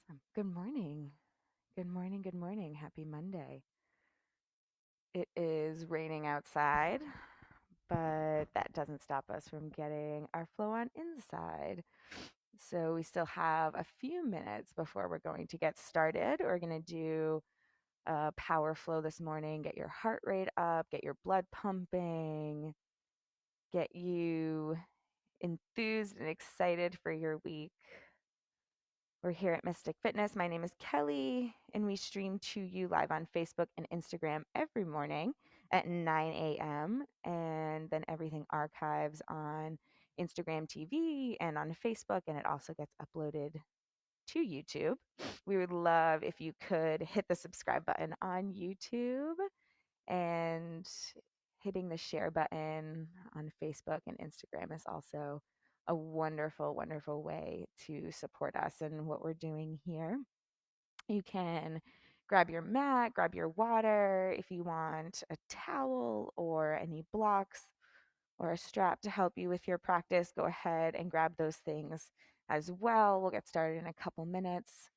Awesome. Good morning. Good morning. Good morning. Happy Monday. It is raining outside, but that doesn't stop us from getting our flow on inside. So we still have a few minutes before we're going to get started. We're going to do a power flow this morning, get your heart rate up, get your blood pumping, get you enthused and excited for your week. We're here at Mystic Fitness. My name is Kellie, and we stream to you live on Facebook and Instagram every morning at 9 a.m. And then everything archives on Instagram TV and on Facebook, and it also gets uploaded to YouTube. We would love if you could hit the subscribe button on YouTube and hitting the share button on Facebook and Instagram is also a wonderful, wonderful way to support us and what we're doing here. You can grab your mat, grab your water if you want a towel or any blocks or a strap to help you with your practice. Go ahead and grab those things as well. We'll get started in a couple minutes.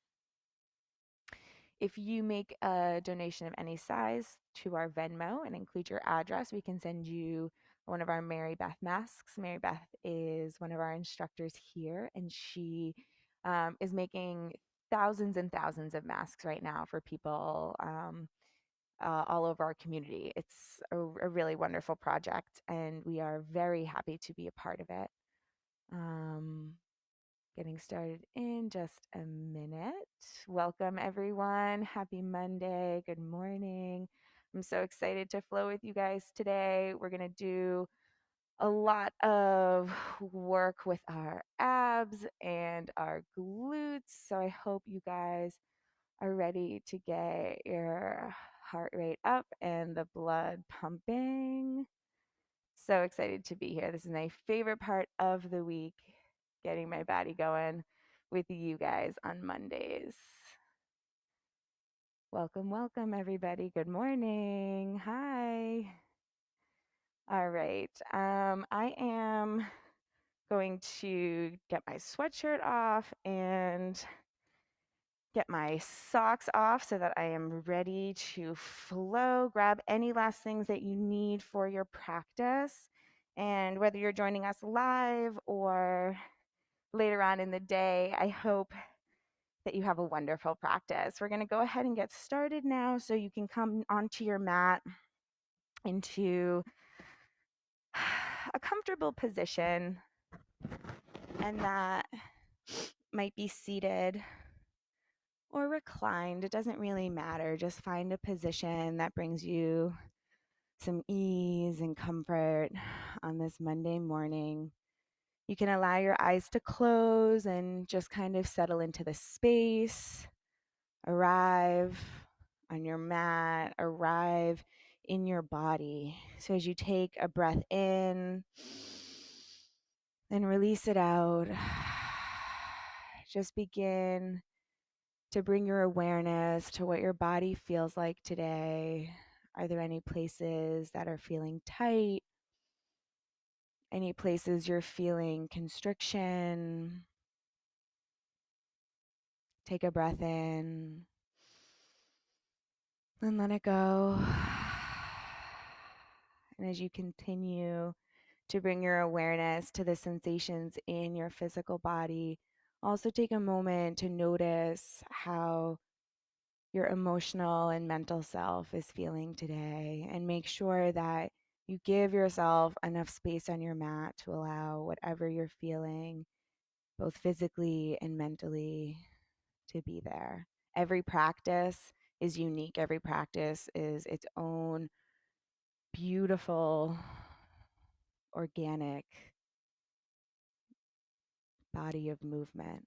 If you make a donation of any size to our Venmo and include your address, we can send you one of our Mary Beth masks. Mary Beth is one of our instructors here, and she is making thousands and thousands of masks right now for people all over our community. It's a really wonderful project, and we are very happy to be a part of it. Um, Getting started in just a minute. Welcome, everyone. Happy Monday. Good morning. I'm so excited to flow with you guys today. We're going to do a lot of work with our abs and our glutes. So I hope you guys are ready to get your heart rate up and the blood pumping. So excited to be here. This is my favorite part of the week, getting my body going with you guys on Mondays. Welcome, welcome, everybody. Good morning. Hi. All right. I am going to get my sweatshirt off and get my socks off so that I am ready to flow. Grab any last things that you need for your practice. And whether you're joining us live or later on in the day, I hope that you have a wonderful practice. We're going to go ahead and get started now so you can come onto your mat into a comfortable position, and that might be seated or reclined. It doesn't really matter. Just find a position that brings you some ease and comfort on this Monday morning. You can allow your eyes to close and just kind of settle into the space, arrive on your mat, arrive in your body. So as you take a breath in and release it out, just begin to bring your awareness to what your body feels like today. Are there any places that are feeling tight? Any places you're feeling constriction? Take a breath in and let it go. And as you continue to bring your awareness to the sensations in your physical body, also take a moment to notice how your emotional and mental self is feeling today, and make sure that you give yourself enough space on your mat to allow whatever you're feeling, both physically and mentally, to be there. Every practice is unique. Every practice is its own beautiful, organic body of movement.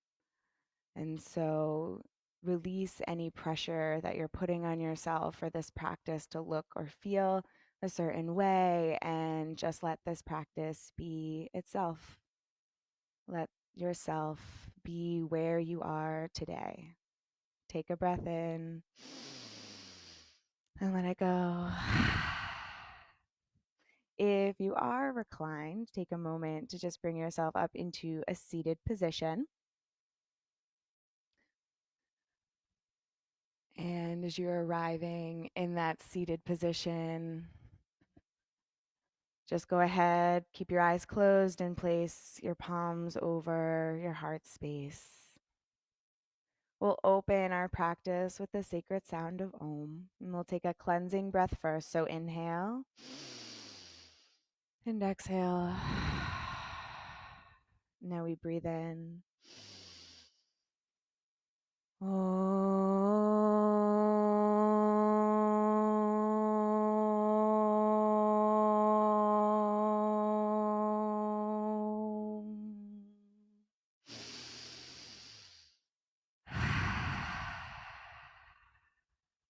And so release any pressure that you're putting on yourself for this practice to look or feel a certain way, and just let this practice be itself. Let yourself be where you are today. Take a breath in and let it go. If you are reclined, take a moment to just bring yourself up into a seated position. as you're arriving in that seated position, just go ahead, keep your eyes closed and place your palms over your heart space. We'll open our practice with the sacred sound of Om, and we'll take a cleansing breath first. So inhale and exhale. Now we breathe in.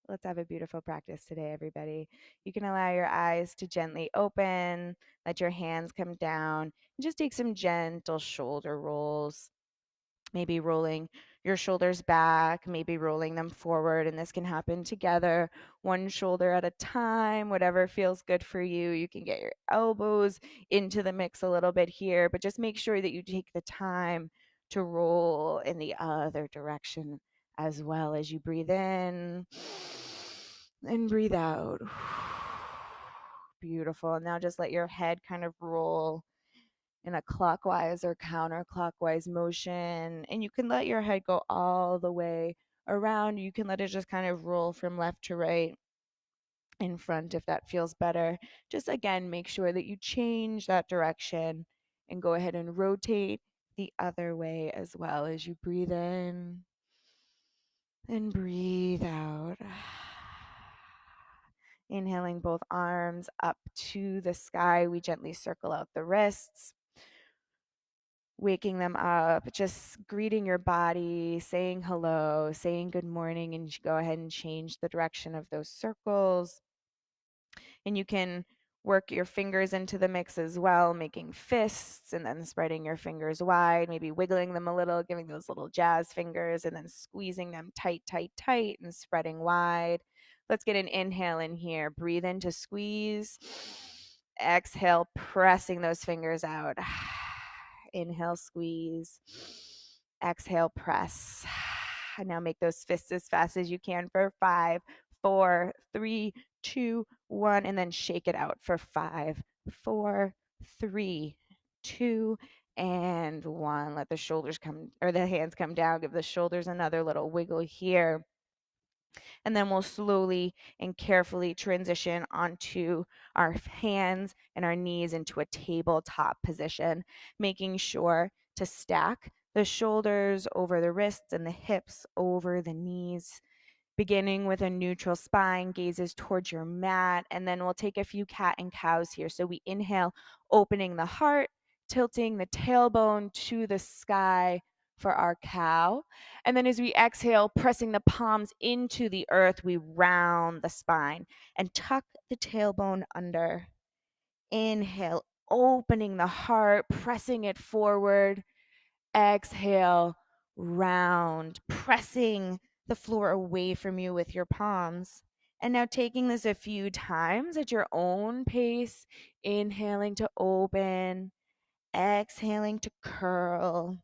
Let's have a beautiful practice today, everybody. You can allow your eyes to gently open, let your hands come down, and just take some gentle shoulder rolls. Maybe rolling your shoulders back, maybe rolling them forward, and this can happen together, one shoulder at a time, whatever feels good for you. You can get your elbows into the mix a little bit here, but just make sure that you take the time to roll in the other direction as well as you breathe in and breathe out. Beautiful. Now just let your head kind of roll in a clockwise or counterclockwise motion. And you can let your head go all the way around. You can let it just kind of roll from left to right in front if that feels better. Just again, make sure that you change that direction and go ahead and rotate the other way as well as you breathe in and breathe out. Inhaling both arms up to the sky, we gently circle out the wrists, waking them up, just greeting your body, saying hello, saying good morning, and go ahead and change the direction of those circles. And you can work your fingers into the mix as well, making fists and then spreading your fingers wide, maybe wiggling them a little, giving those little jazz fingers, and then squeezing them tight, tight, tight, and spreading wide. Let's get an inhale in here. Breathe in to squeeze. Exhale, pressing those fingers out. Inhale, squeeze. Exhale, press. And now make those fists as fast as you can for 5, 4, 3, 2, 1, and then shake it out for 5, 4, 3, 2, and 1. Let the shoulders come, or the hands come down. Give the shoulders another little wiggle here. And then we'll slowly and carefully transition onto our hands and our knees into a tabletop position, making sure to stack the shoulders over the wrists and the hips over the knees, beginning with a neutral spine, gazes towards your mat, and then we'll take a few cat and cows here. So we inhale, opening the heart, tilting the tailbone to the sky for our cow. And then as we exhale, pressing the palms into the earth, we round the spine and tuck the tailbone under. Inhale, opening the heart, pressing it forward. Exhale, round, pressing the floor away from you with your palms. And now taking this a few times at your own pace, inhaling to open, exhaling to curl,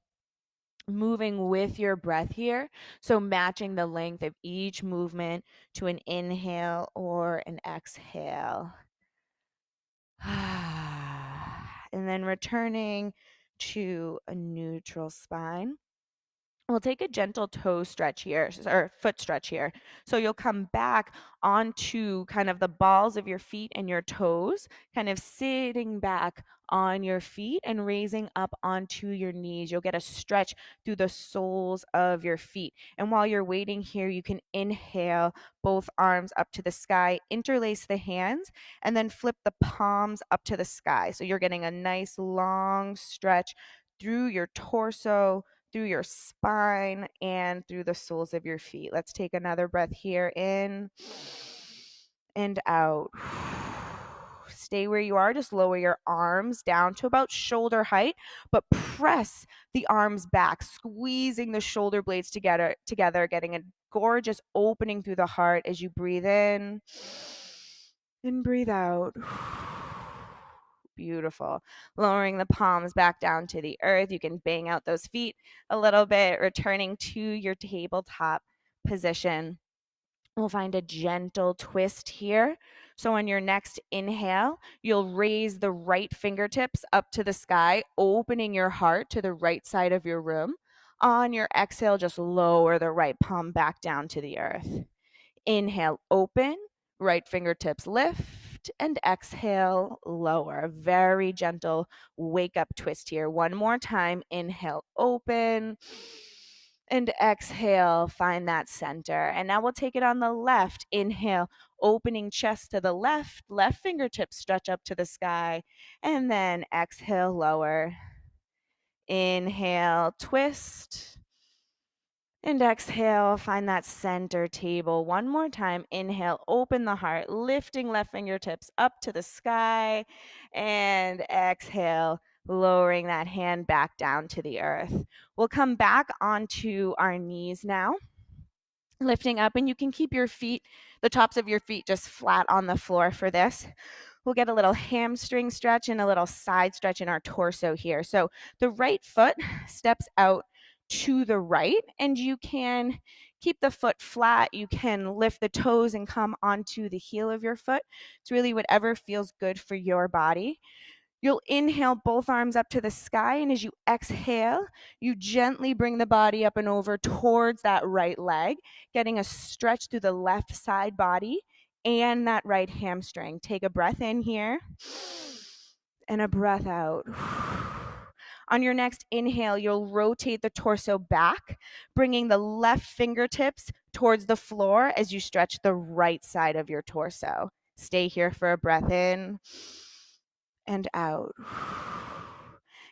moving with your breath here. So matching the length of each movement to an inhale or an exhale. And then returning to a neutral spine. We'll take a gentle toe stretch here, or foot stretch here. So you'll come back onto kind of the balls of your feet and your toes, kind of sitting back on your feet and raising up onto your knees. You'll get a stretch through the soles of your feet. And while you're waiting here, you can inhale both arms up to the sky, interlace the hands, and then flip the palms up to the sky. So you're getting a nice long stretch through your torso, through your spine, and through the soles of your feet. Let's take another breath here, in and out. Stay where you are. Just lower your arms down to about shoulder height, but press the arms back, squeezing the shoulder blades together, getting a gorgeous opening through the heart as you breathe in and breathe out. Beautiful. Lowering the palms back down to the earth. You can bang out those feet a little bit, returning to your tabletop position. We'll find a gentle twist here. So on your next inhale, you'll raise the right fingertips up to the sky, opening your heart to the right side of your room. On your exhale, just lower the right palm back down to the earth. Inhale, open, right fingertips lift, and exhale, lower. Very gentle wake up twist here. One more time. Inhale, open, and exhale, find that center. And now we'll take it on the left. Inhale, opening chest to the left, left fingertips stretch up to the sky, and then exhale, lower. Inhale, twist. And exhale, find that center table. One more time. Inhale, open the heart, lifting left fingertips up to the sky. And exhale, lowering that hand back down to the earth. We'll come back onto our knees now, lifting up, and you can keep your feet, the tops of your feet, just flat on the floor for this. We'll get a little hamstring stretch and a little side stretch in our torso here. So the right foot steps out to the right, and you can keep the foot flat. You can lift the toes and come onto the heel of your foot. It's really whatever feels good for your body. You'll inhale both arms up to the sky, and as you exhale, you gently bring the body up and over towards that right leg, getting a stretch through the left side body and that right hamstring. Take a breath in here and a breath out. On your next inhale, you'll rotate the torso back, bringing the left fingertips towards the floor as you stretch the right side of your torso. Stay here for a breath in and out.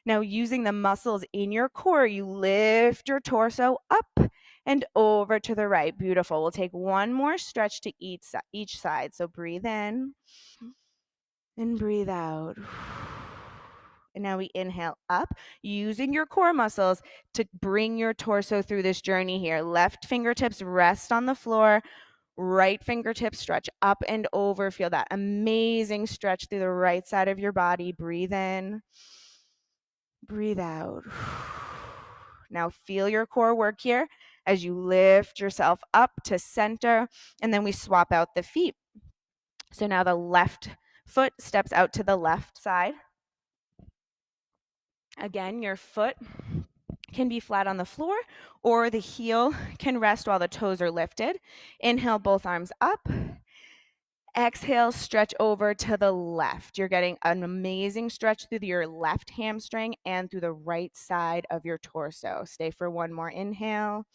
Now, using the muscles in your core, you lift your torso up and over to the right. Beautiful. We'll take one more stretch to each side. So breathe in and breathe out. And now we inhale up, using your core muscles to bring your torso through this journey here. Left fingertips rest on the floor. Right fingertips stretch up and over. Feel that amazing stretch through the right side of your body. Breathe in. Breathe out. Now feel your core work here as you lift yourself up to center, and then we swap out the feet. So now the left foot steps out to the left side. Again, your foot can be flat on the floor, or the heel can rest while the toes are lifted. Inhale, both arms up. Exhale, stretch over to the left. You're getting an amazing stretch through your left hamstring and through the right side of your torso. Stay for one more inhale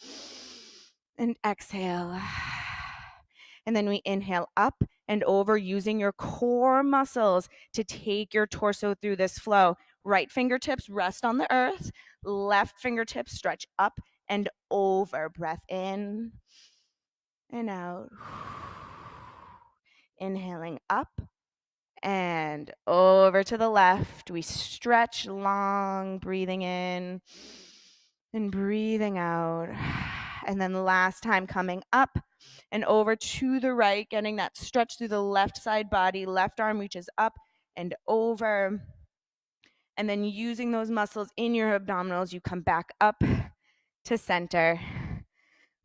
and exhale. And then we inhale up and over, using your core muscles to take your torso through this flow. Right fingertips rest on the earth. Left fingertips stretch up and over. Breath in and out. Inhaling up and over to the left. We stretch long, breathing in and breathing out. And then the last time, coming up and over to the right, getting that stretch through the left side body. Left arm reaches up and over. And then using those muscles in your abdominals, you come back up to center.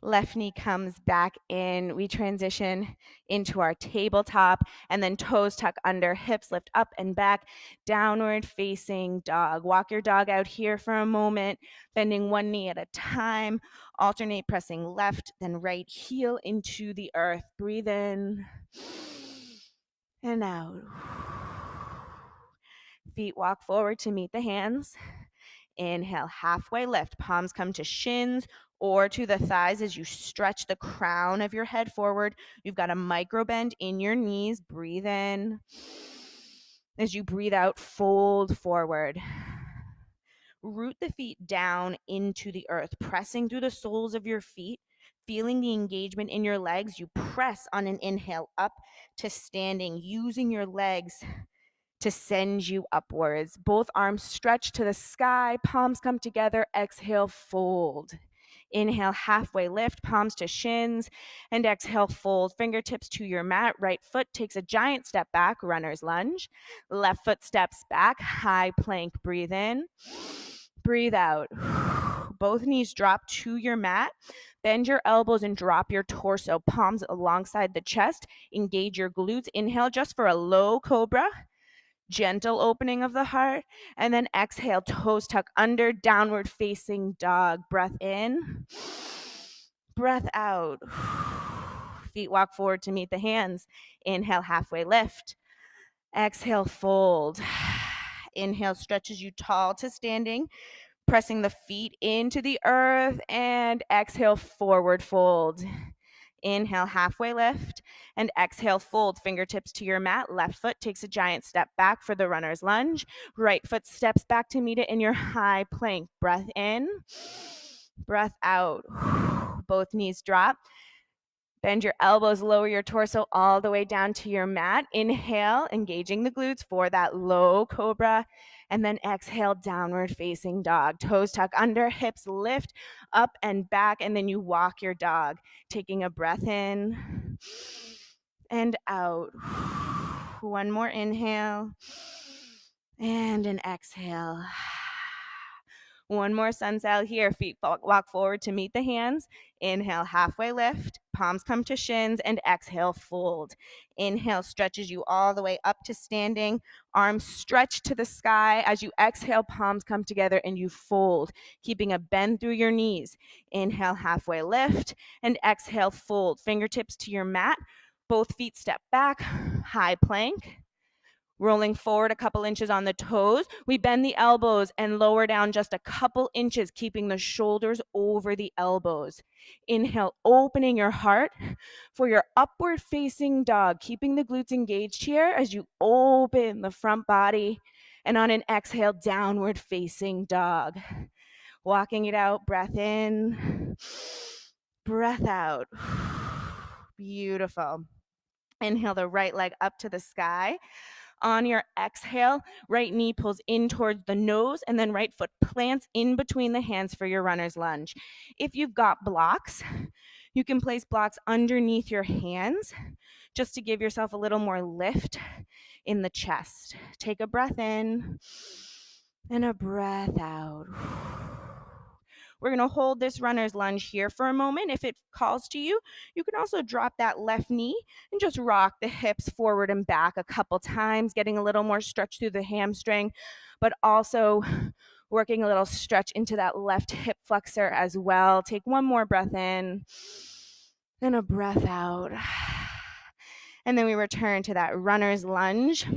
Left knee comes back in. We transition into our tabletop, and then toes tuck under, hips lift up and back, downward facing dog. Walk your dog out here for a moment, bending one knee at a time. Alternate pressing left, then right heel into the earth. Breathe in and out. Feet walk forward to meet the hands. Inhale, halfway lift. Palms come to shins or to the thighs as you stretch the crown of your head forward. You've got a micro bend in your knees. Breathe in. As you breathe out, fold forward. Root the feet down into the earth, pressing through the soles of your feet. Feeling the engagement in your legs, you press on an inhale up to standing, using your legs to send you upwards. Both arms stretch to the sky, palms come together, exhale, fold. Inhale, halfway lift, palms to shins, and exhale, fold. Fingertips to your mat. Right foot takes a giant step back, runner's lunge. Left foot steps back, high plank, breathe in. Breathe out. Both knees drop to your mat. Bend your elbows and drop your torso, palms alongside the chest. Engage your glutes. Inhale just for a low cobra. Gentle opening of the heart. And then exhale, toes tuck under, downward facing dog. Breath in. Breath out. Feet walk forward to meet the hands. Inhale, halfway lift. Exhale, fold. Inhale, stretches you tall to standing, pressing the feet into the earth, and exhale, forward fold. Inhale, halfway lift, and exhale, fold. Fingertips to your mat. Left foot takes a giant step back for the runner's lunge. Right foot steps back to meet it in your high plank. Breath in, breath out. Both knees drop. Bend your elbows, lower your torso all the way down to your mat. Inhale, engaging the glutes for that low cobra. And then exhale, downward facing dog. Toes tuck under, hips lift up and back. And then you walk your dog, taking a breath in and out. One more inhale and an exhale. One more sunsail here. Feet walk forward to meet the hands. Inhale, halfway lift. Palms come to shins, and exhale, fold. Inhale, stretches you all the way up to standing. Arms stretch to the sky. As you exhale, palms come together and you fold, keeping a bend through your knees. Inhale, halfway lift, and exhale, fold. Fingertips to your mat. Both feet step back, high plank. Rolling forward a couple inches on the toes, we bend the elbows and lower down just a couple inches, keeping the shoulders over the elbows. Inhale, opening your heart for your upward facing dog, keeping the glutes engaged here as you open the front body. And on an exhale, downward facing dog. Walking it out, breath in, breath out. Beautiful. Inhale the right leg up to the sky. On your exhale, right knee pulls in towards the nose, and then right foot plants in between the hands for your runner's lunge. If you've got blocks, you can place blocks underneath your hands just to give yourself a little more lift in the chest. Take a breath in and a breath out. We're going to hold this runner's lunge here for a moment. If it calls to you, you can also drop that left knee and just rock the hips forward and back a couple times, getting a little more stretch through the hamstring, but also working a little stretch into that left hip flexor as well. Take one more breath in and a breath out. And then we return to that runner's lunge.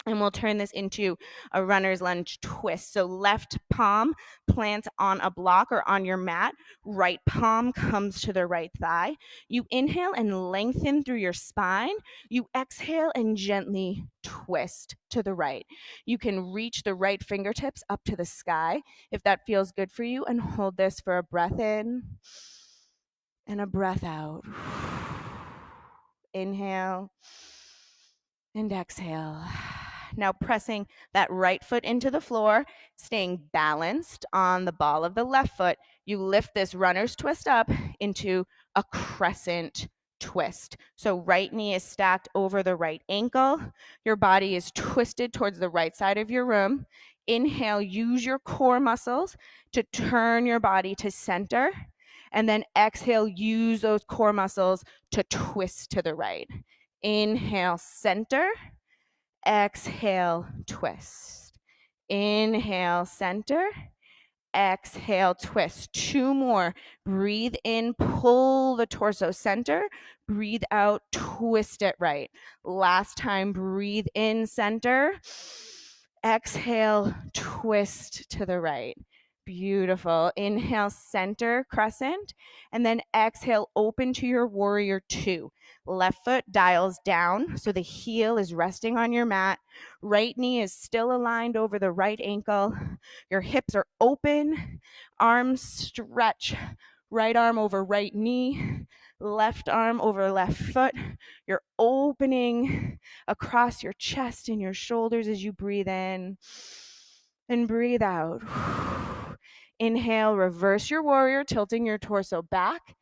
And we'll turn this into a runner's lunge twist. So left palm plants on a block or on your mat. Right palm comes to the right thigh. You inhale and lengthen through your spine. You exhale and gently twist to the right. You can reach the right fingertips up to the sky if that feels good for you, and hold this for a breath in and a breath out. Inhale and exhale. Now pressing that right foot into the floor, staying balanced on the ball of the left foot, you lift this runner's twist up into a crescent twist. So right knee is stacked over the right ankle. Your body is twisted towards the right side of your room. Inhale, use your core muscles to turn your body to center. And then exhale, use those core muscles to twist to the right. Inhale, center. Exhale, twist. Inhale, center. Exhale, twist. Two more. Breathe in, pull the torso center. Breathe out, twist it right. Last time, breathe in, center. Exhale, twist to the right. Beautiful. Inhale, center, crescent, and then exhale, open to your warrior two. Left foot dials down, so the heel is resting on your mat. Right knee is still aligned over the right ankle. Your hips are open, arms stretch. Right arm over right knee, left arm over left foot. You're opening across your chest and your shoulders as you breathe in and breathe out. Inhale, reverse your warrior, tilting your torso back.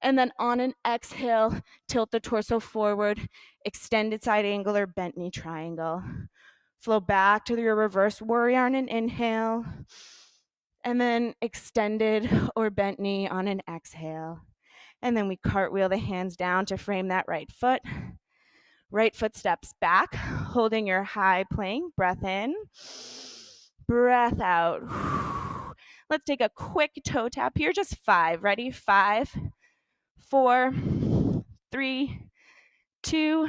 And then on an exhale, tilt the torso forward, extended side angle or bent knee triangle. Flow back to your reverse warrior on an inhale. And then extended or bent knee on an exhale. And then we cartwheel the hands down to frame that right foot. Right foot steps back, holding your high plank. Breath in, breath out. Let's take a quick toe tap here, just 5. Ready? 5, 4, 3, 2,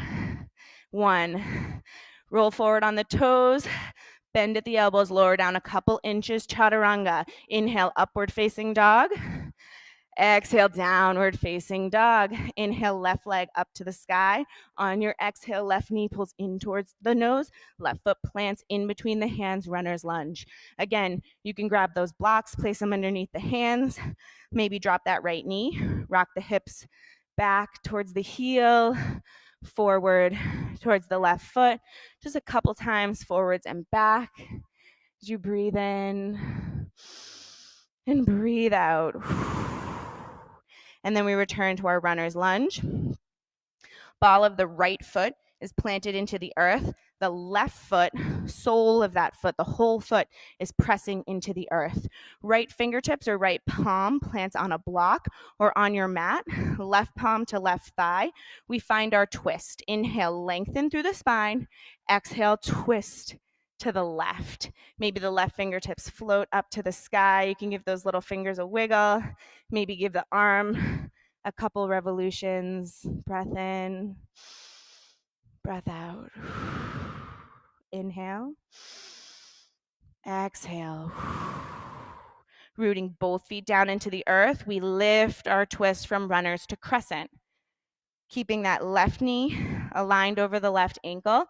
1. Roll forward on the toes. Bend at the elbows, lower down a couple inches, chaturanga. Inhale, upward facing dog. Exhale, downward facing dog. Inhale, left leg up to the sky. On your exhale, left knee pulls in towards the nose. Left foot plants in between the hands, runner's lunge. Again, you can grab those blocks, place them underneath the hands. Maybe drop that right knee. Rock the hips back towards the heel, forward towards the left foot. Just a couple times forwards and back. As you breathe in and breathe out. And then we return to our runner's lunge. Ball of the right foot is planted into the earth. The left foot, sole of that foot, the whole foot is pressing into the earth. Right fingertips or right palm plants on a block or on your mat. Left palm to left thigh. We find our twist. Inhale, lengthen through the spine. Exhale, twist to the left. Maybe the left fingertips float up to the sky. You can give those little fingers a wiggle. Maybe give the arm a couple revolutions. Breath in, breath out. Inhale, exhale. Rooting both feet down into the earth, we lift our twist from runners to crescent. Keeping that left knee aligned over the left ankle.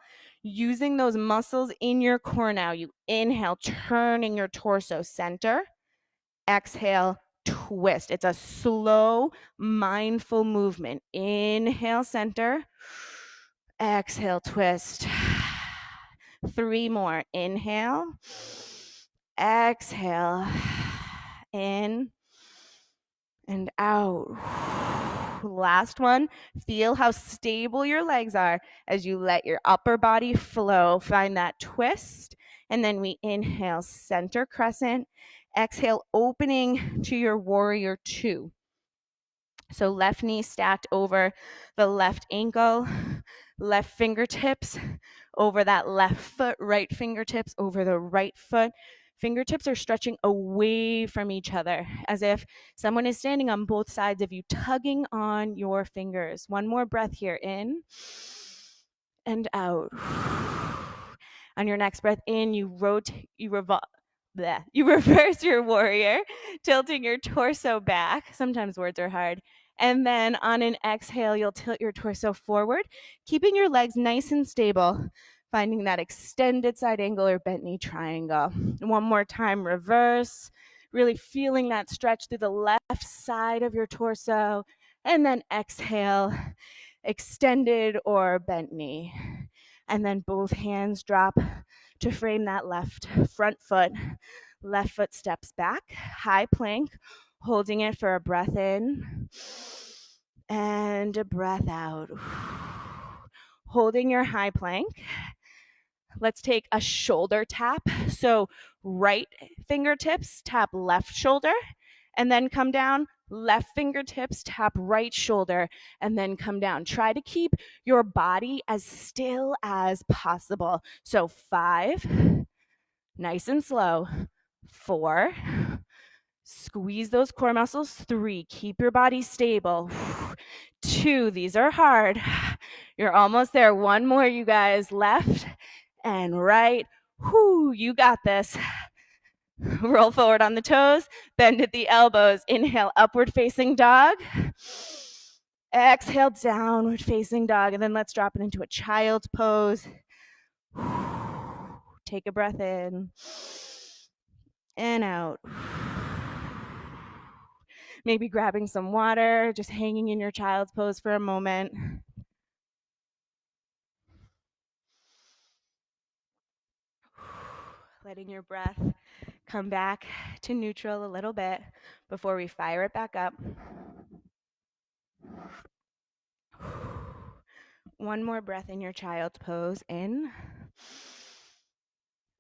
Using those muscles in your core now. You inhale, turning your torso center. Exhale, twist. It's a slow, mindful movement. Inhale, center. Exhale, twist. 3 more. Inhale. Exhale. In and out. Last one. Feel how stable your legs are as you let your upper body flow. Find that twist. And then we inhale, center crescent. Exhale, opening to your warrior 2. So left knee stacked over the left ankle, left fingertips over that left foot, right fingertips over the right foot. Fingertips are stretching away from each other as if someone is standing on both sides of you, tugging on your fingers. One more breath here, in and out. On your next breath in, you rotate, you reverse your warrior, tilting your torso back. Sometimes words are hard. And then on an exhale, you'll tilt your torso forward, keeping your legs nice and stable, finding that extended side angle or bent knee triangle. One more time, reverse, really feeling that stretch through the left side of your torso. And then exhale, extended or bent knee. And then both hands drop to frame that left front foot. Left foot steps back, high plank, holding it for a breath in and a breath out. Holding your high plank. Let's take a shoulder tap. So right fingertips tap left shoulder and then come down. Left fingertips tap right shoulder and then come down. Try to keep your body as still as possible. So 5, nice and slow. 4, squeeze those core muscles. 3, keep your body stable. 2, these are hard. You're almost there. 1 more, you guys. Left and right. You got this. Roll forward on the toes, bend at the elbows. Inhale, upward facing dog. Exhale, downward facing dog. And then let's drop it into a child's pose. Take a breath in and out. Maybe grabbing some water, just hanging in your child's pose for a moment. Letting your breath come back to neutral a little bit before we fire it back up. 1 more breath in your child's pose. In,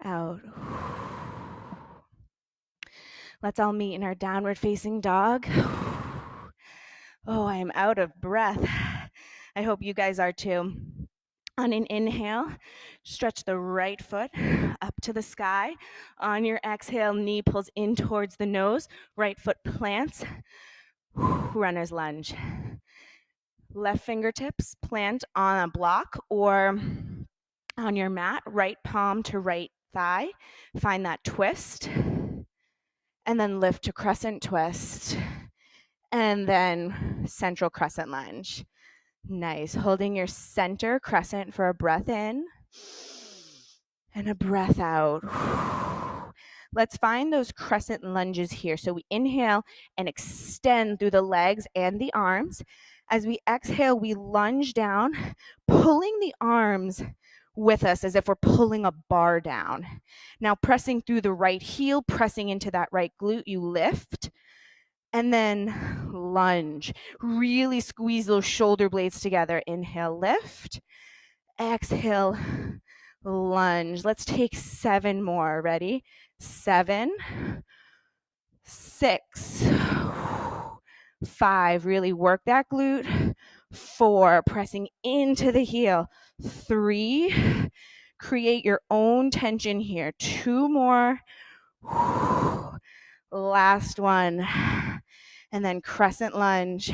out. Let's all meet in our downward facing dog. Oh, I am out of breath. I hope you guys are too. On an inhale, stretch the right foot up to the sky. On your exhale, knee pulls in towards the nose, right foot plants, runner's lunge. Left fingertips plant on a block or on your mat, right palm to right thigh. Find that twist. And then lift to crescent twist. And then central crescent lunge. Nice. Holding your center crescent for a breath in and a breath out. Let's find those crescent lunges here. So we inhale and extend through the legs and the arms. As we exhale, we lunge down, pulling the arms with us as if we're pulling a bar down. Now pressing through the right heel, pressing into that right glute, you lift. And then lunge. Really squeeze those shoulder blades together. Inhale, lift. Exhale, lunge. Let's take 7 more. Ready? 7, 6, 5. Really work that glute. 4, pressing into the heel. 3, create your own tension here. 2 more. Last one. And then crescent lunge.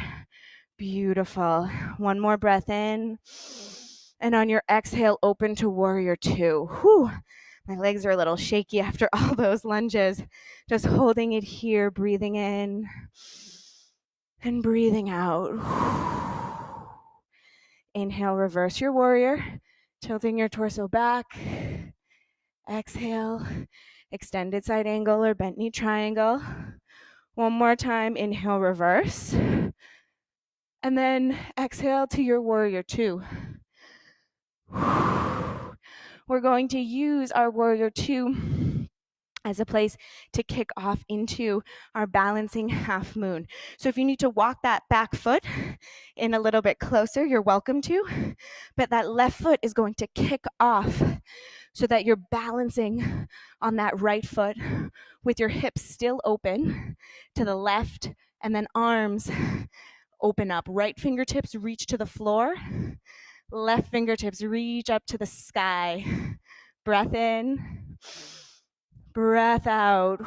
Beautiful. One more breath in. And on your exhale, open to warrior 2. Whew. My legs are a little shaky after all those lunges. Just holding it here, breathing in and breathing out. Inhale, reverse your warrior, tilting your torso back. Exhale, extended side angle or bent knee triangle. One more time, inhale, reverse. And then exhale to your warrior 2. We're going to use our warrior 2 as a place to kick off into our balancing half moon. So if you need to walk that back foot in a little bit closer, you're welcome to. But that left foot is going to kick off so that you're balancing on that right foot with your hips still open to the left, and then arms open up. Right fingertips reach to the floor. Left fingertips reach up to the sky. Breath in. Breath out.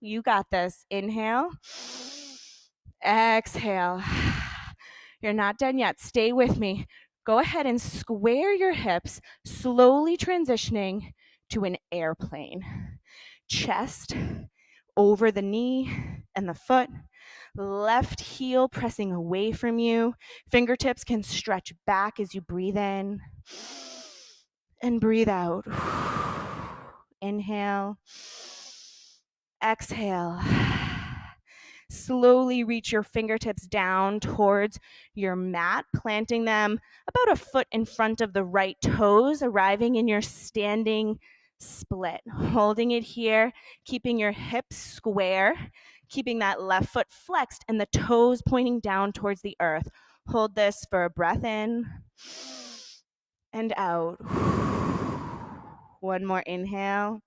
You got this. Inhale. Exhale. You're not done yet. Stay with me. Go ahead and square your hips, slowly transitioning to an airplane. Chest over the knee and the foot. Left heel pressing away from you. Fingertips can stretch back as you breathe in and breathe out. Inhale. Exhale. Slowly reach your fingertips down towards your mat, planting them about a foot in front of the right toes, arriving in your standing split. Holding it here, keeping your hips square, keeping that left foot flexed and the toes pointing down towards the earth. Hold this for a breath in and out. One more inhale.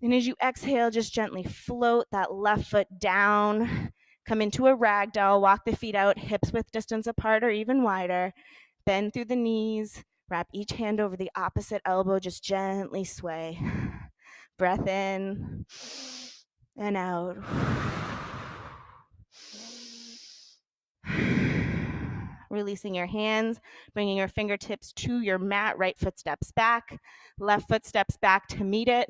And as you exhale, just gently float that left foot down. Come into a ragdoll. Walk the feet out, hips width distance apart or even wider. Bend through the knees. Wrap each hand over the opposite elbow. Just gently sway. Breath in and out. Releasing your hands, bringing your fingertips to your mat. Right foot steps back, left foot steps back to meet it.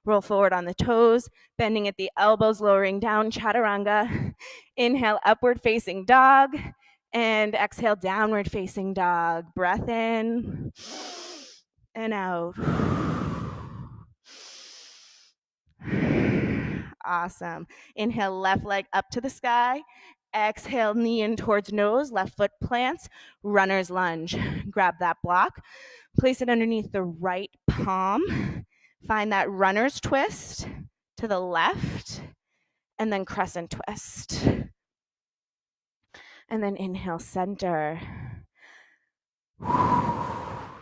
Roll forward on the toes, bending at the elbows, lowering down, chaturanga. Inhale, upward facing dog, and exhale, downward facing dog. Breath in and out. Awesome. Inhale, left leg up to the sky. Exhale, knee in towards nose, left foot plants, runner's lunge. Grab that block, place it underneath the right palm. Find that runner's twist to the left, and then crescent twist. And then inhale, center.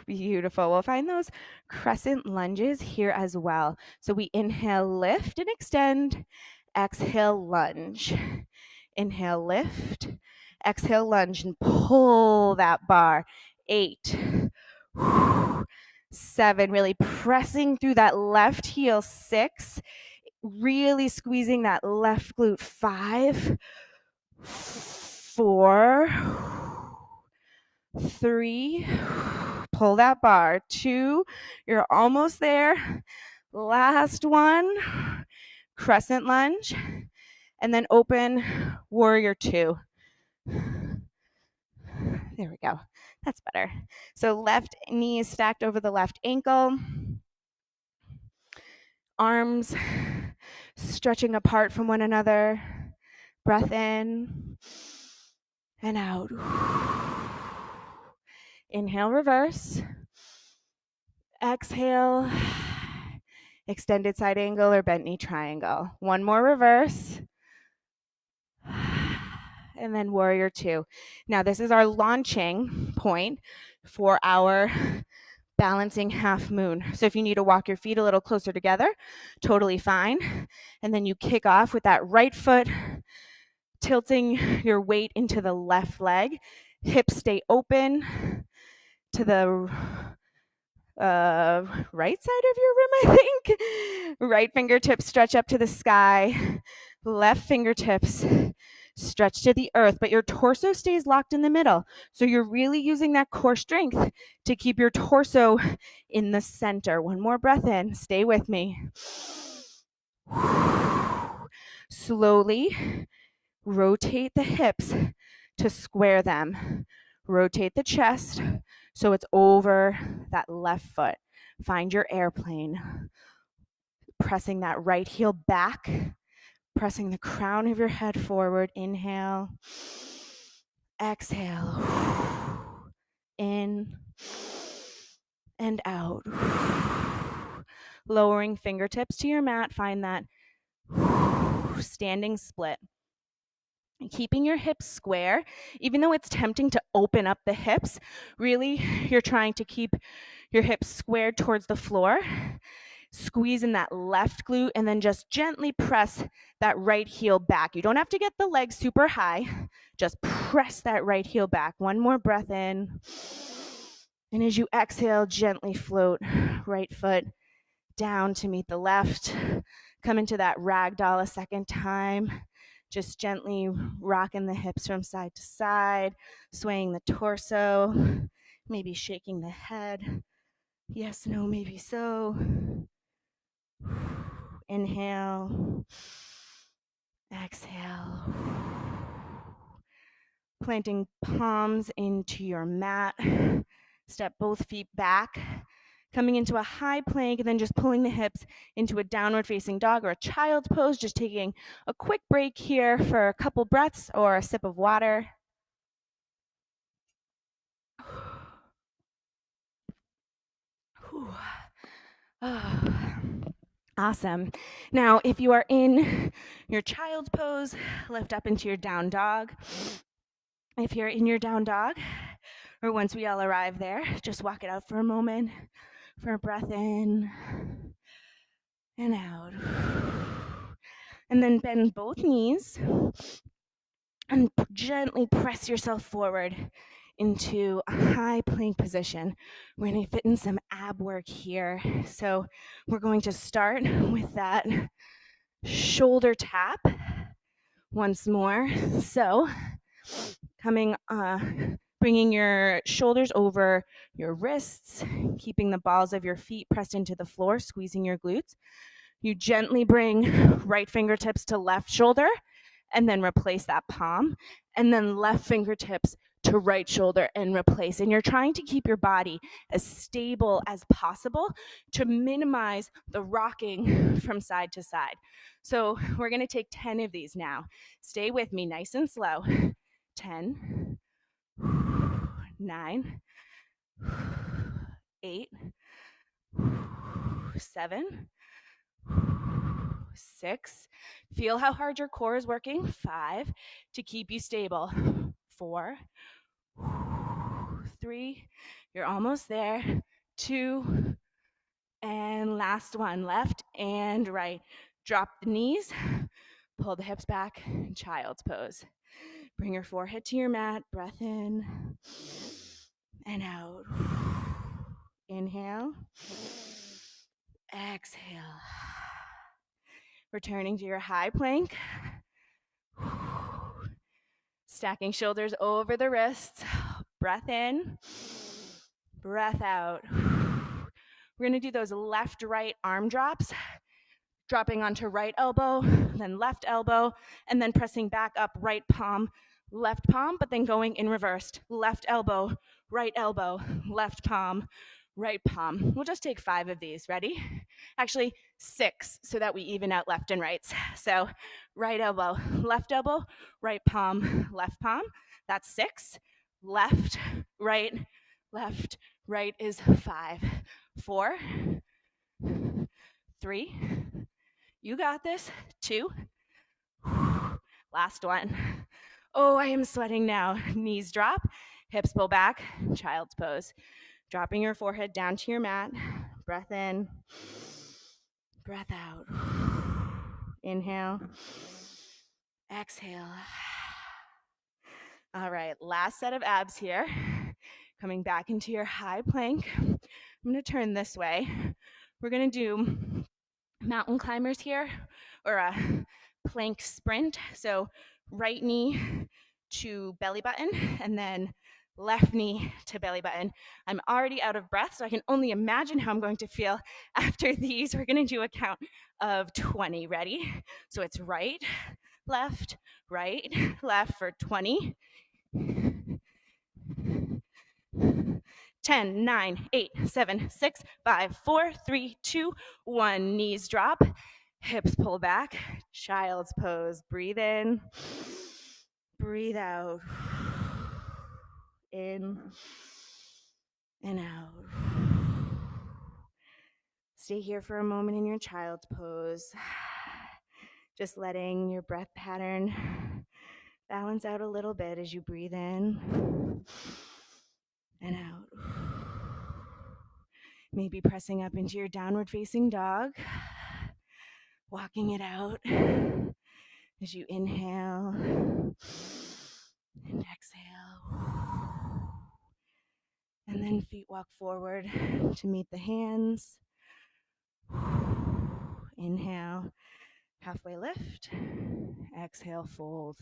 Beautiful. We'll find those crescent lunges here as well. So we inhale, lift and extend. Exhale, lunge. Inhale, lift. Exhale, lunge and pull that bar. 8, 7, really pressing through that left heel. 6, really squeezing that left glute. 5, 4, 3, pull that bar. 2, you're almost there. Last one, crescent lunge, and then open warrior 2. There we go. That's better. So left knee is stacked over the left ankle. Arms stretching apart from one another. Breath in and out. Inhale, reverse. Exhale, extended side angle or bent knee triangle. One more reverse. And then warrior 2. Now this is our launching point for our balancing half moon. So if you need to walk your feet a little closer together, totally fine. And then you kick off with that right foot, tilting your weight into the left leg. Hips stay open to the right side of your room, I think. Right fingertips stretch up to the sky. Left fingertips stretch to the earth, but your torso stays locked in the middle. So you're really using that core strength to keep your torso in the center. One more breath in. Stay with me. Slowly rotate the hips to square them. Rotate the chest so it's over that left foot. Find your airplane. Pressing that right heel back. Pressing the crown of your head forward. Inhale. Exhale. In and out. Lowering fingertips to your mat. Find that standing split. Keeping your hips square, even though it's tempting to open up the hips, really you're trying to keep your hips squared towards the floor. Squeeze in that left glute and then just gently press that right heel back. You don't have to get the legs super high. Just press that right heel back. One more breath in. And as you exhale, gently float right foot down to meet the left. Come into that ragdoll a second time. Just gently rocking the hips from side to side, swaying the torso, maybe shaking the head. Yes, no, maybe so. Inhale. Exhale. Planting palms into your mat. Step both feet back. Coming into a high plank and then just pulling the hips into a downward facing dog or a child's pose. Just taking a quick break here for a couple breaths or a sip of water. Awesome. Now, if you are in your child's pose, lift up into your down dog. If you're in your down dog, or once we all arrive there, just walk it out for a moment, for a breath in and out. And then bend both knees and gently press yourself forward into a high plank position. We're going to fit in some ab work here. So we're going to start with that shoulder tap once more. So bringing your shoulders over your wrists, keeping the balls of your feet pressed into the floor, squeezing your glutes. You gently bring right fingertips to left shoulder and then replace that palm, and then left fingertips to right shoulder and replace. And you're trying to keep your body as stable as possible to minimize the rocking from side to side. So we're going to take 10 of these now. Stay with me nice and slow. 10, 9, 8, 7, 6. Feel how hard your core is working. 5 to keep you stable. 4, 3. You're almost there. 2. And last one, left and right. Drop the knees, pull the hips back, child's pose. Bring your forehead to your mat, breath in and out. Inhale, exhale. Returning to your high plank. Stacking shoulders over the wrists. Breath in, breath out. We're going to do those left, right arm drops, dropping onto right elbow, then left elbow, and then pressing back up, right palm, left palm, but then going in reversed. Left elbow, left palm, right palm. We'll just take 5 of these. Ready? Actually, 6, so that we even out left and rights. So right elbow, right palm, left palm. That's 6. Left, right is 5. 4, 3, you got this. 2, last one. Oh, I am sweating now. Knees drop, hips pull back, child's pose. Dropping your forehead down to your mat. Breath in, breath out. Inhale, exhale. All right, last set of abs here. Coming back into your high plank. I'm going to turn this way. We're going to do mountain climbers here, or a plank sprint. So right knee to belly button, and then left knee to belly button. I'm already out of breath, so I can only imagine how I'm going to feel after these. We're going to do a count of 20. Ready? So it's right, left, for 20. 10, 9, 8, 7, 6, 5, 4, 3, 2, 1. Knees drop, hips pull back, child's pose. Breathe in, breathe out. In and out. Stay here for a moment in your child's pose. Just letting your breath pattern balance out a little bit as you breathe in and out. Maybe pressing up into your downward facing dog. Walking it out as you inhale and exhale. And then feet walk forward to meet the hands. Inhale, halfway lift. Exhale, fold.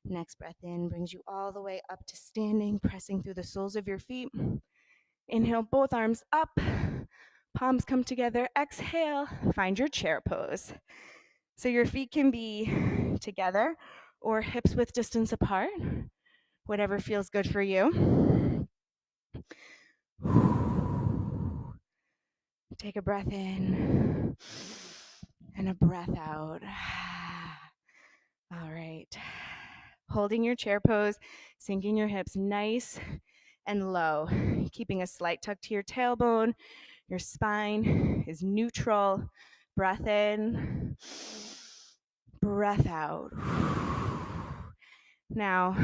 Next breath in brings you all the way up to standing, pressing through the soles of your feet. Inhale, both arms up. Palms come together. Exhale, find your chair pose. So your feet can be together or hips width distance apart, whatever feels good for you. Take a breath in and a breath out. All right. Holding your chair pose, sinking your hips nice and low, keeping a slight tuck to your tailbone. Your spine is neutral. Breath in, breath out. Now,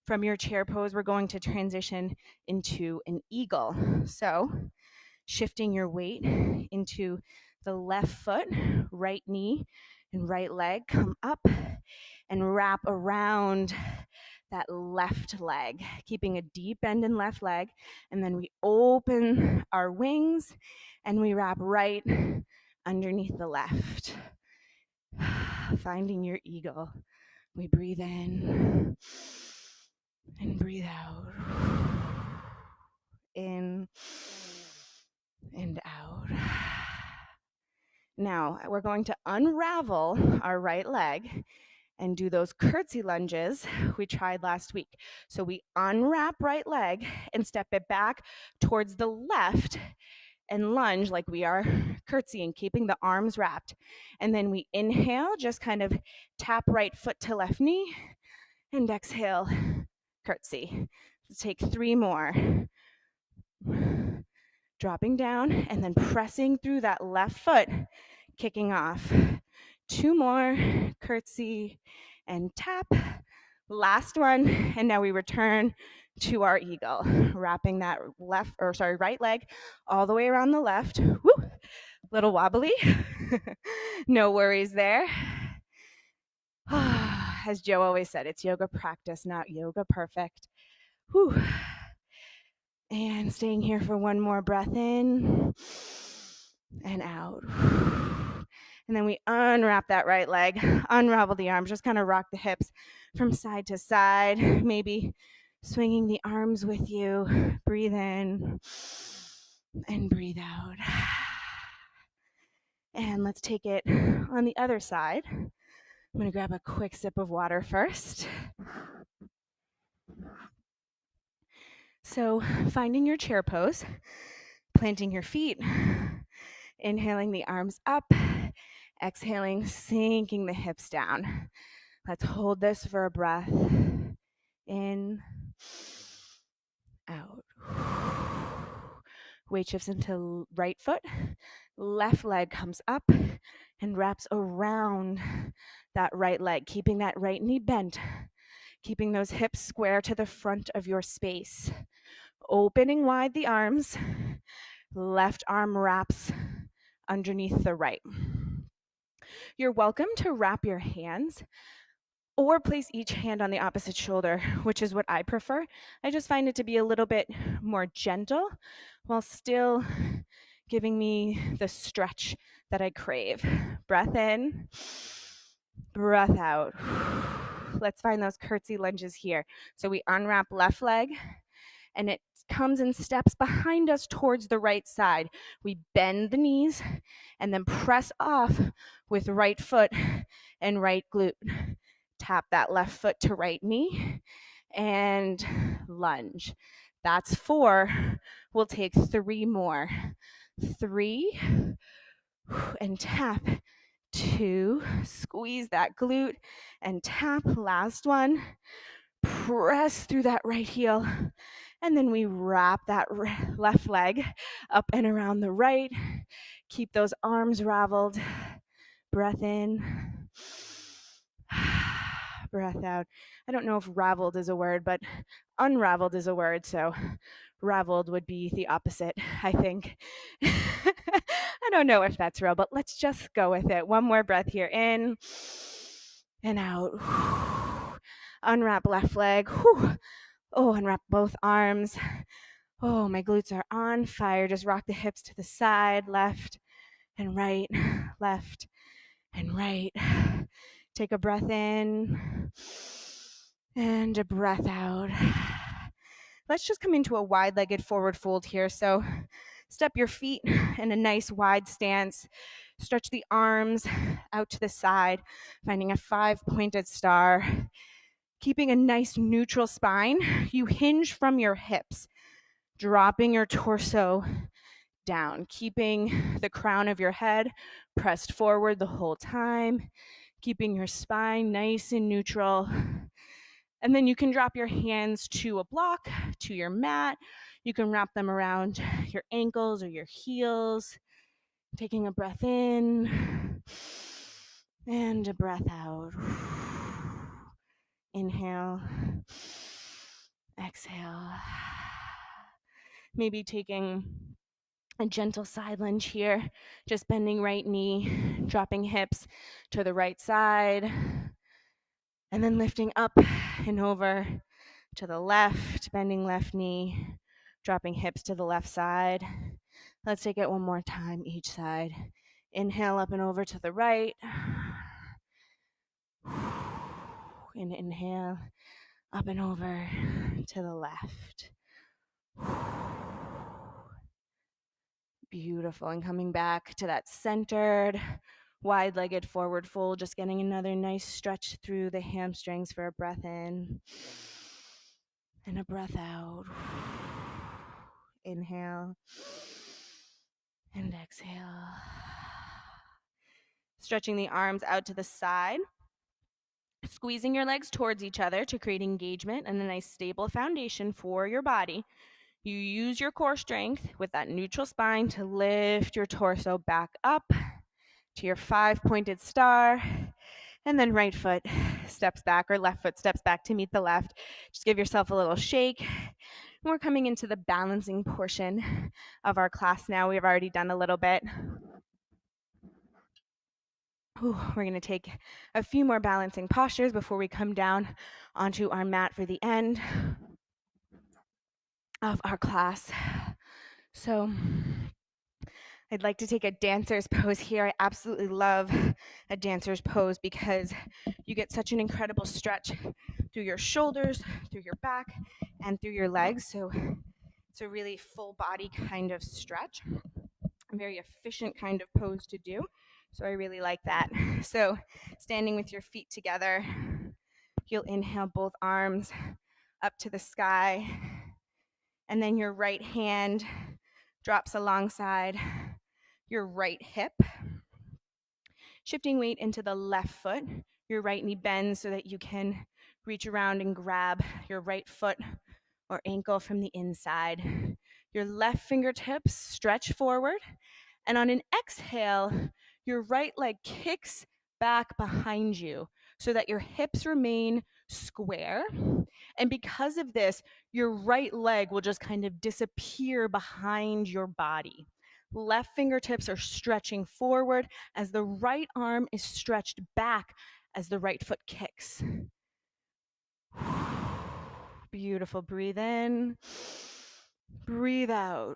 from your chair pose, we're going to transition into an eagle. So, shifting your weight into the left foot, right knee, and right leg. Come up and wrap around that left leg, keeping a deep bend in left leg. And then we open our wings and we wrap right underneath the left. Finding your eagle. We breathe in and breathe out. In and out. Now we're going to unravel our right leg and do those curtsy lunges we tried last week. So we unwrap right leg and step it back towards the left and lunge like we are curtsying, keeping the arms wrapped. And then we inhale, just kind of tap right foot to left knee, and exhale, curtsy. Let's take 3 more. Dropping down and then pressing through that left foot, kicking off. 2 more, curtsy and tap. Last one, and now we return to our eagle, wrapping that right leg all the way around the left. Woo! Little wobbly. No worries there. As Joe always said, it's yoga practice, not yoga perfect. Whew. And staying here for one more breath in and out. And then we unwrap that right leg, unravel the arms, just kind of rock the hips from side to side, maybe swinging the arms with you. Breathe in and breathe out. And let's take it on the other side. I'm going to grab a quick sip of water first. So, finding your chair pose, planting your feet, inhaling the arms up, exhaling, sinking the hips down. Let's hold this for a breath. In, out. Weight shifts into right foot. Left leg comes up and wraps around that right leg, keeping that right knee bent, keeping those hips square to the front of your space. Opening wide the arms. Left arm wraps underneath the right. You're welcome to wrap your hands or place each hand on the opposite shoulder, which is what I prefer. I just find it to be a little bit more gentle while still giving me the stretch that I crave. Breath in, breath out. Let's find those curtsy lunges here. So we unwrap left leg, and it comes in steps behind us towards the right side. We bend the knees and then press off with right foot and right glute. Tap that left foot to right knee and lunge. That's 4. We'll take 3 more. 3 and tap. 2, squeeze that glute and tap. Last one. Press through that right heel. And then we wrap that left leg up and around the right. Keep those arms raveled. Breath in. Breath out. I don't know if raveled is a word, but unraveled is a word. So raveled would be the opposite, I think. I don't know if that's real, but let's just go with it. One more breath here. In and out. Unwrap left leg. Oh, unwrap both arms. Oh, my glutes are on fire. Just rock the hips to the side, left and right, left and right. Take a breath in and a breath out. Let's just come into a wide-legged forward fold here. So step your feet in a nice wide stance. Stretch the arms out to the side, finding a 5-pointed star. Keeping a nice neutral spine, you hinge from your hips, dropping your torso down, keeping the crown of your head pressed forward the whole time, keeping your spine nice and neutral. And then you can drop your hands to a block, to your mat. You can wrap them around your ankles or your heels, taking a breath in and a breath out. Inhale, exhale. Maybe taking a gentle side lunge here, just bending right knee, dropping hips to the right side, and then lifting up and over to the left, bending left knee, dropping hips to the left side. Let's take it one more time, each side. Inhale up and over to the right. And inhale up and over to the left. Beautiful. And coming back to that centered, wide-legged forward fold, just getting another nice stretch through the hamstrings for a breath in and a breath out. Inhale and exhale. Stretching the arms out to the side. Squeezing your legs towards each other to create engagement and a nice stable foundation for your body. You use your core strength with that neutral spine to lift your torso back up to your 5-pointed star And then right foot steps back, or left foot steps back to meet the left. Just give yourself a little shake. We're coming into the balancing portion of our class now. We've already done a little bit. We're going to take a few more balancing postures before we come down onto our mat for the end of our class. So I'd like to take a dancer's pose here. I absolutely love a dancer's pose because you get such an incredible stretch through your shoulders, through your back, and through your legs. So it's a really full body kind of stretch, a very efficient kind of pose to do. So I really like that. So standing with your feet together, you'll inhale both arms up to the sky, and then your right hand drops alongside your right hip, shifting weight into the left foot. Your right knee bends so that you can reach around and grab your right foot or ankle from the inside. Your left fingertips stretch forward, and on an exhale, your right leg kicks back behind you so that your hips remain square. And because of this, your right leg will just kind of disappear behind your body. Left fingertips are stretching forward as the right arm is stretched back as the right foot kicks. Beautiful. Breathe in. Breathe out.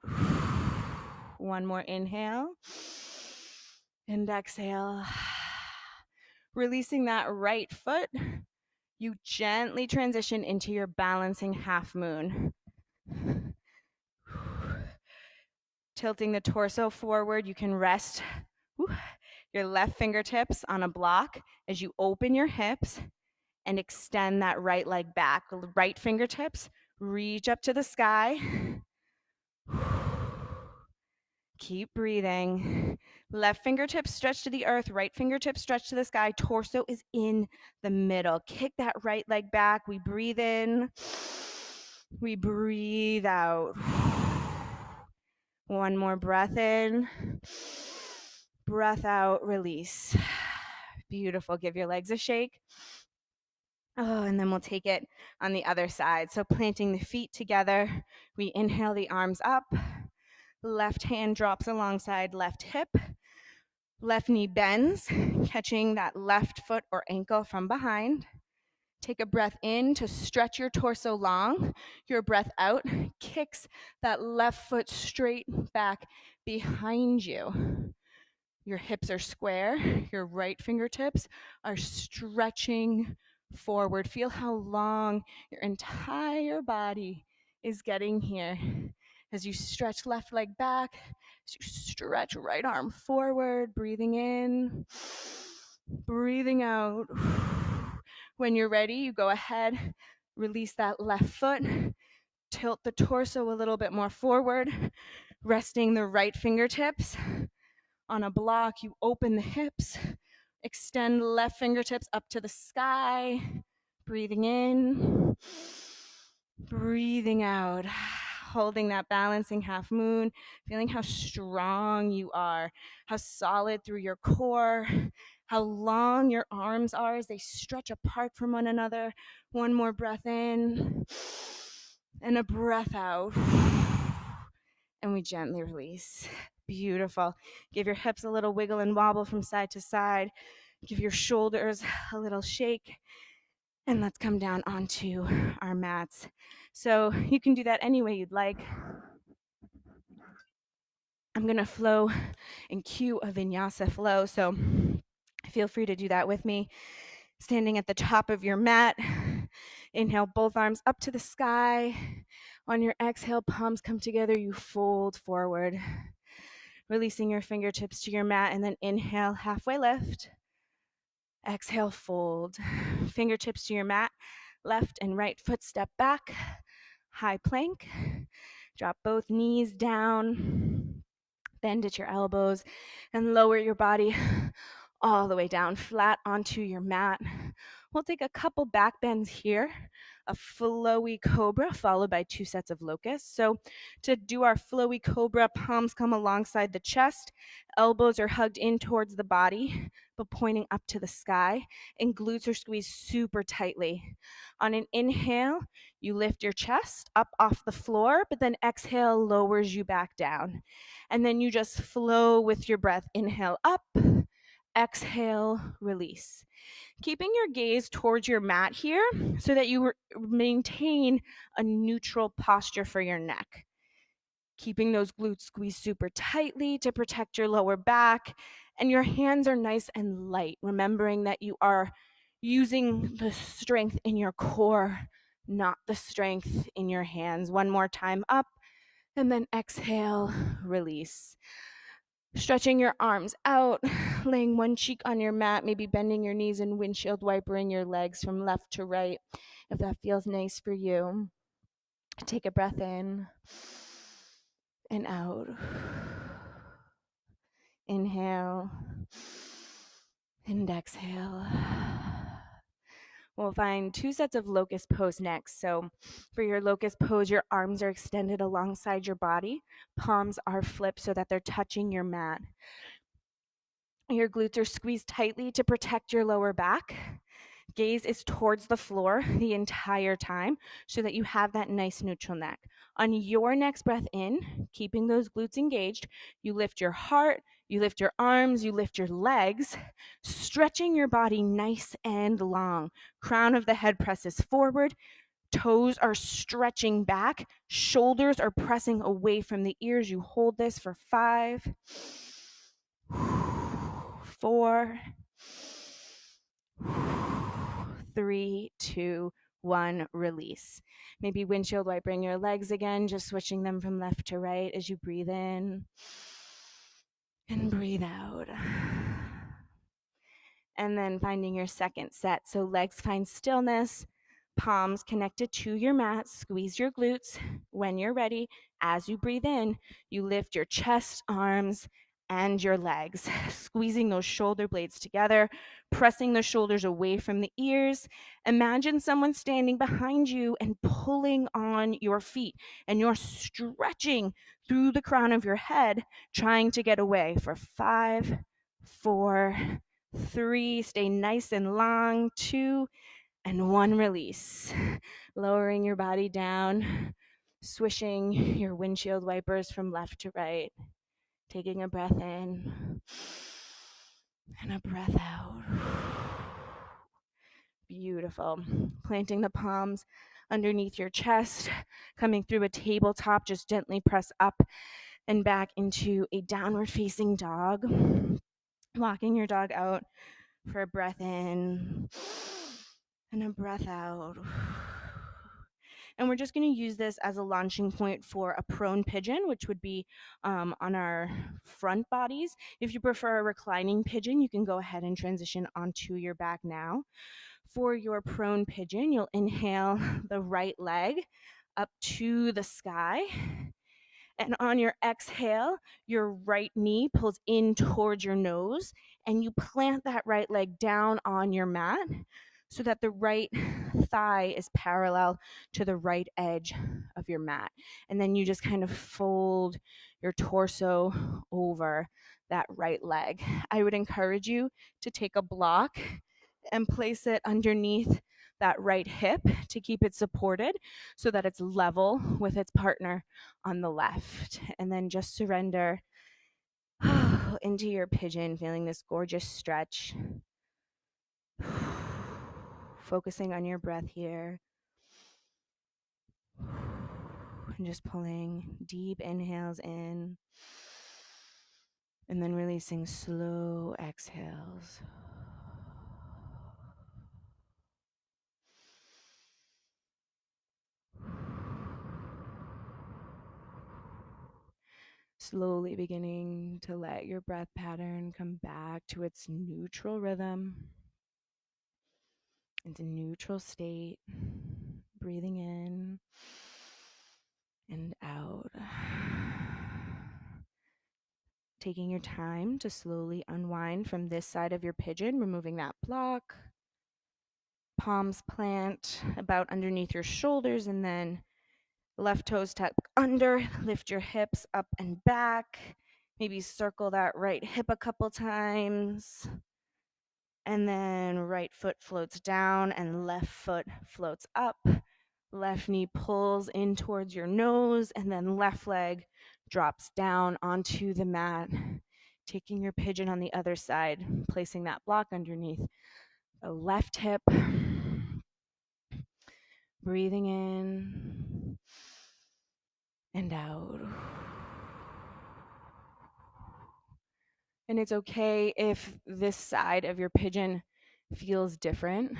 One more inhale. And exhale. Releasing that right foot, you gently transition into your balancing half moon. Tilting the torso forward, you can rest your left fingertips on a block as you open your hips and extend that right leg back. Right fingertips reach up to the sky. Keep breathing. Left fingertips stretch to the earth, right fingertips stretch to the sky. Torso is in the middle. Kick that right leg back. We breathe in. We breathe out. One more breath in. Breath out, release. Beautiful. Give your legs a shake. Oh, and then we'll take it on the other side. So planting the feet together, we inhale the arms up. Left hand drops alongside left hip. Left knee bends, catching that left foot or ankle from behind. Take a breath in to stretch your torso long. Your breath out kicks that left foot straight back behind you. Your hips are square. Your right fingertips are stretching forward. Feel how long your entire body is getting here. As you stretch left leg back, as you stretch right arm forward, breathing in, breathing out. When you're ready, you go ahead, release that left foot, tilt the torso a little bit more forward, resting the right fingertips on a block. You open the hips, extend left fingertips up to the sky, breathing in, breathing out, holding that balancing half moon, feeling how strong you are, how solid through your core, how long your arms are as they stretch apart from one another. One more breath in and a breath out. And we gently release. Beautiful. Give your hips a little wiggle and wobble from side to side. Give your shoulders a little shake. And let's come down onto our mats. So you can do that any way you'd like. I'm going to flow and cue a vinyasa flow. So feel free to do that with me. Standing at the top of your mat. Inhale, both arms up to the sky. On your exhale, palms come together. You fold forward. Releasing your fingertips to your mat, and then inhale, halfway lift. Exhale, fold. Fingertips to your mat. Left and right foot step back. High plank. Drop both knees down. Bend at your elbows and lower your body all the way down flat onto your mat. We'll take a couple back bends here, a flowy cobra followed by 2 sets of locusts. So to do our flowy cobra, palms come alongside the chest, elbows are hugged in towards the body, but pointing up to the sky, and glutes are squeezed super tightly. On an inhale, you lift your chest up off the floor, but then exhale lowers you back down. And then you just flow with your breath. Inhale up, exhale, release. Keeping your gaze towards your mat here so that you maintain a neutral posture for your neck. Keeping those glutes squeezed super tightly to protect your lower back, and your hands are nice and light, remembering that you are using the strength in your core, not the strength in your hands. One more time up, and then exhale, release. Stretching your arms out, laying one cheek on your mat, maybe bending your knees and windshield wipering your legs from left to right, if that feels nice for you. Take a breath in and out. Inhale and exhale. We'll find 2 sets of locust pose next. So for your locust pose, your arms are extended alongside your body. Palms are flipped so that they're touching your mat. Your glutes are squeezed tightly to protect your lower back. Gaze is towards the floor the entire time so that you have that nice neutral neck. On your next breath in, keeping those glutes engaged, you lift your heart, you lift your arms, you lift your legs, stretching your body nice and long. Crown of the head presses forward, toes are stretching back, shoulders are pressing away from the ears. You hold this for 5, 4, 3, 2, 1, release. Maybe windshield wipering your legs again, just switching them from left to right as you breathe in and breathe out. And then finding your second set. So legs find stillness, palms connected to your mat, squeeze your glutes. When you're ready, as you breathe in, you lift your chest, arms, and your legs, squeezing those shoulder blades together, pressing the shoulders away from the ears. Imagine someone standing behind you and pulling on your feet, and you're stretching through the crown of your head, trying to get away for 5, 4, 3, stay nice and long, 2, and 1, release. Lowering your body down, swishing your windshield wipers from left to right, taking a breath in and a breath out. Beautiful. Planting the palms underneath your chest, coming through a tabletop, just gently press up and back into a downward facing dog. Walking your dog out for a breath in and a breath out. And we're just going to use this as a launching point for a prone pigeon, which would be on our front bodies. If you prefer a reclining pigeon, you can go ahead and transition onto your back now. For your prone pigeon, you'll inhale the right leg up to the sky. And on your exhale, your right knee pulls in towards your nose, and you plant that right leg down on your mat so that the right thigh is parallel to the right edge of your mat. And then you just kind of fold your torso over that right leg. I would encourage you to take a block and place it underneath that right hip to keep it supported so that it's level with its partner on the left. And then just surrender into your pigeon, feeling this gorgeous stretch. Focusing on your breath here. And just pulling deep inhales in. And then releasing slow exhales. Slowly beginning to let your breath pattern come back to its neutral rhythm, into neutral state, breathing in and out. Taking your time to slowly unwind from this side of your pigeon, removing that block. Palms plant about underneath your shoulders, and then left toes tuck under. Lift your hips up and back. Maybe circle that right hip a couple times. And then right foot floats down and left foot floats up. Left knee pulls in towards your nose, and then left leg drops down onto the mat. Taking your pigeon on the other side, placing that block underneath the left hip. Breathing in and out. And it's okay if this side of your pigeon feels different.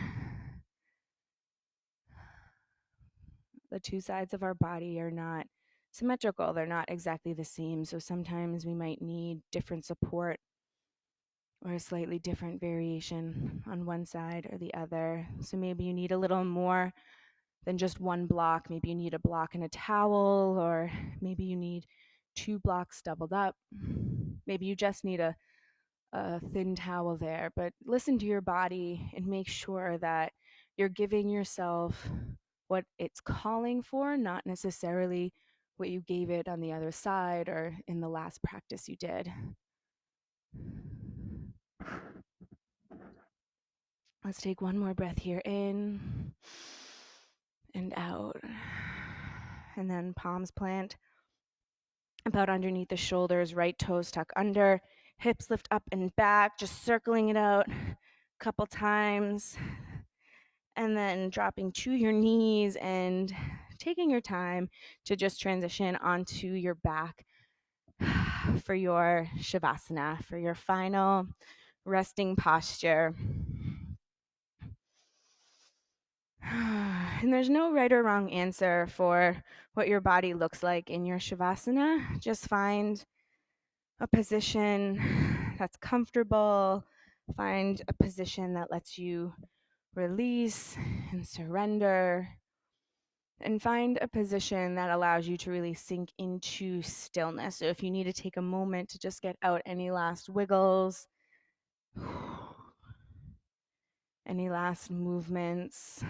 The two sides of our body are not symmetrical, they're not exactly the same. So sometimes we might need different support or a slightly different variation on one side or the other. So maybe you need a little more than just one block. Maybe you need a block and a towel, or maybe you need two blocks doubled up. Maybe you just need a thin towel there. But listen to your body and make sure that you're giving yourself what it's calling for, not necessarily what you gave it on the other side or in the last practice you did. Let's take one more breath here in and out. And then palms plant about underneath the shoulders, right toes tuck under, hips lift up and back, just circling it out a couple times. And then dropping to your knees and taking your time to just transition onto your back for your Shavasana, for your final resting posture. And there's no right or wrong answer for what your body looks like in your Shavasana. Just find a position that's comfortable. Find a position that lets you release and surrender. And find a position that allows you to really sink into stillness. So if you need to take a moment to just get out any last wiggles, any last movements,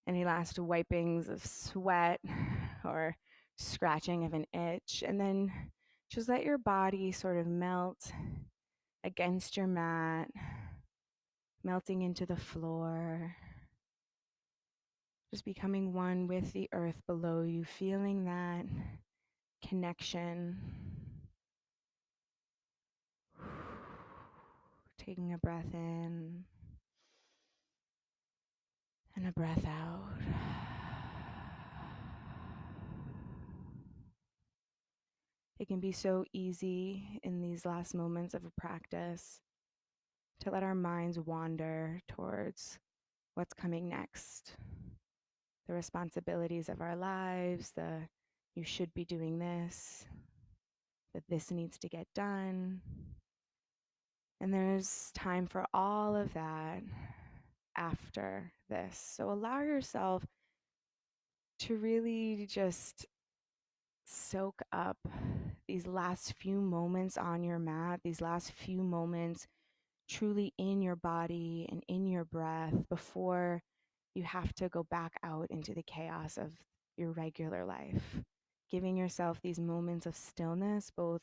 any last wipings of sweat or scratching of an itch, and then just let your body sort of melt against your mat, melting into the floor, just becoming one with the earth below you, feeling that connection. Taking a breath in and a breath out. It can be so easy in these last moments of a practice to let our minds wander towards what's coming next, the responsibilities of our lives, the you should be doing this, that this needs to get done. And there's time for all of that after this. So allow yourself to really just soak up these last few moments on your mat, these last few moments truly in your body and in your breath before you have to go back out into the chaos of your regular life. Giving yourself these moments of stillness, both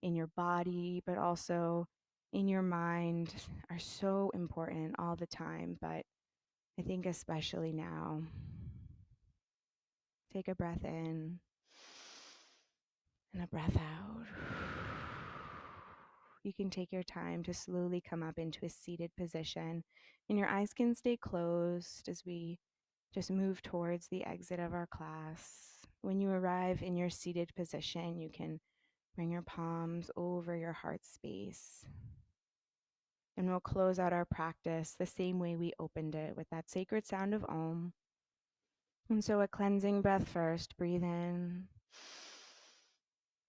in your body, but also in your mind, are so important all the time. But I think especially now, take a breath in and a breath out. You can take your time to slowly come up into a seated position, and your eyes can stay closed as we just move towards the exit of our class. When you arrive in your seated position, you can bring your palms over your heart space. And we'll close out our practice the same way we opened it, with that sacred sound of Om. And so a cleansing breath first. Breathe in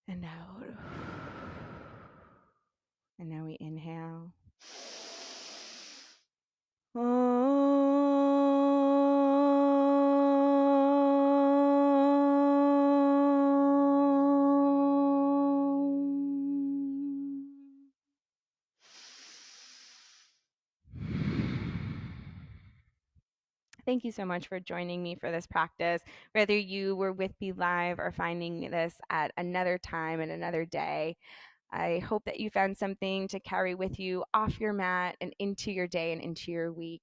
and out. And now we inhale. Thank you so much for joining me for this practice. Whether you were with me live or finding this at another time and another day, I hope that you found something to carry with you off your mat and into your day and into your week.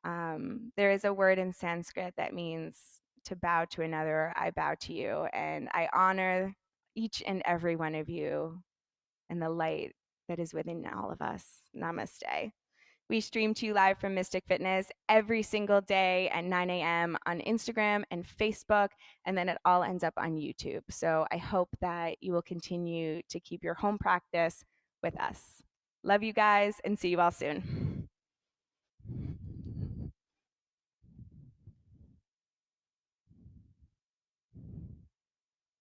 There is a word in Sanskrit that means to bow to another, I bow to you, and I honor each and every one of you and the light that is within all of us. Namaste. We stream to you live from Mystic Fitness every single day at 9 a.m. on Instagram and Facebook, and then it all ends up on YouTube. So I hope that you will continue to keep your home practice with us. Love you guys and see you all soon.